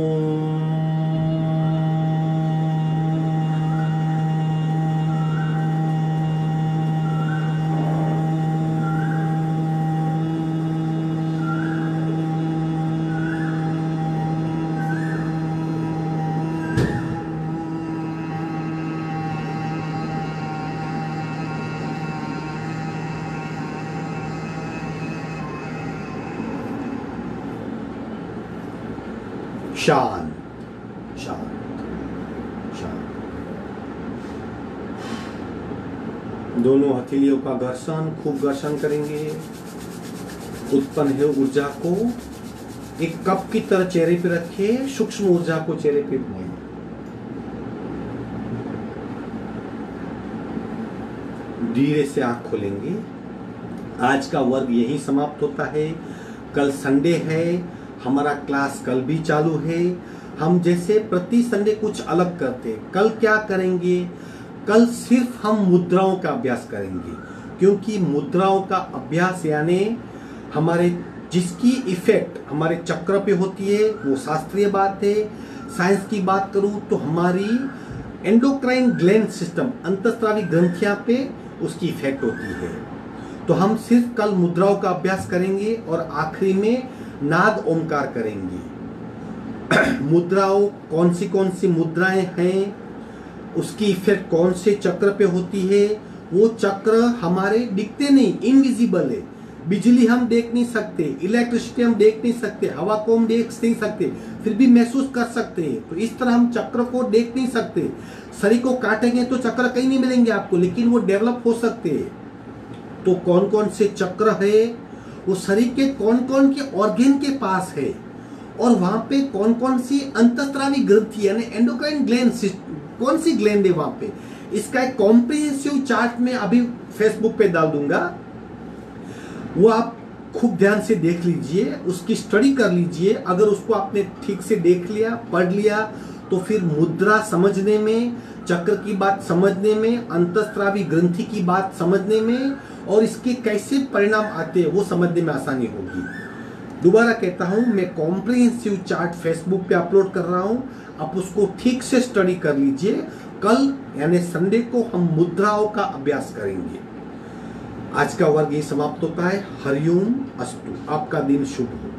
[SPEAKER 1] शांत, शांत, शांत। दोनों हथेलियों का घर्षण, खूब घर्षण करेंगे। उत्पन्न है ऊर्जा को एक कप की तरह चेहरे पे रखिए, सूक्ष्म ऊर्जा को चेहरे पे घुमाइए। धीरे से आंख खोलेंगे। आज का वर्ग यही समाप्त होता है। कल संडे है, हमारा क्लास कल भी चालू है। हम जैसे प्रति संडे कुछ अलग करते हैं। कल क्या करेंगे? कल सिर्फ हम मुद्राओं का अभ्यास करेंगे, क्योंकि मुद्राओं का अभ्यास यानी हमारे जिसकी इफेक्ट हमारे चक्र पे होती है वो शास्त्रीय बात है। साइंस की बात करूं तो हमारी एंडोक्राइन ग्लैंड सिस्टम, अंतःस्रावी ग्रंथियां पे उसकी इफेक्ट होती है। तो हम सिर्फ कल मुद्राओं का अभ्यास करेंगे और आखिरी में नाद ओमकार करेंगे। मुद्राओं कौन सी मुद्राएं हैं, उसकी इफेक्ट कौन से चक्र पे होती है, वो चक्र हमारे दिखते नहीं, इनविजिबल है। बिजली हम देख नहीं सकते, इलेक्ट्रिसिटी हम देख नहीं सकते, हवा को हम देख नहीं सकते, फिर भी महसूस कर सकते हैं। तो इस तरह हम चक्र को देख नहीं सकते। शरीर को काटेंगे तो चक्र कहीं नहीं मिलेंगे आपको, लेकिन वो डेवलप हो सकते हैं। तो कौन कौन से चक्र है, वो शरीर के कौन कौन के ऑर्गन के पास है, और वहां पे कौन कौन सी अंतःस्रावी ग्रंथि यानी एंडोक्राइन ग्लैंड कौन सी ग्लैंड है वहां पे, इसका एक कॉम्प्रिहेंसिव चार्ट में अभी फेसबुक पे डाल दूंगा। वो आप खूब ध्यान से देख लीजिए, उसकी स्टडी कर लीजिए। अगर उसको आपने ठीक से देख लिया, पढ़ लिया, तो फिर मुद्रा समझने में, चक्र की बात समझने में, अंतःस्रावी ग्रंथि की बात समझने में और इसके कैसे परिणाम आते हैं वो समझने में आसानी होगी। दोबारा कहता हूं, मैं कॉम्प्रिहेंसिव चार्ट फेसबुक पे अपलोड कर रहा हूं, आप उसको ठीक से स्टडी कर लीजिए। कल यानी संडे को हम मुद्राओं का अभ्यास करेंगे। आज का वर्ग यही समाप्त होता है। हरिओम अस्तु। आपका दिन शुभ हो।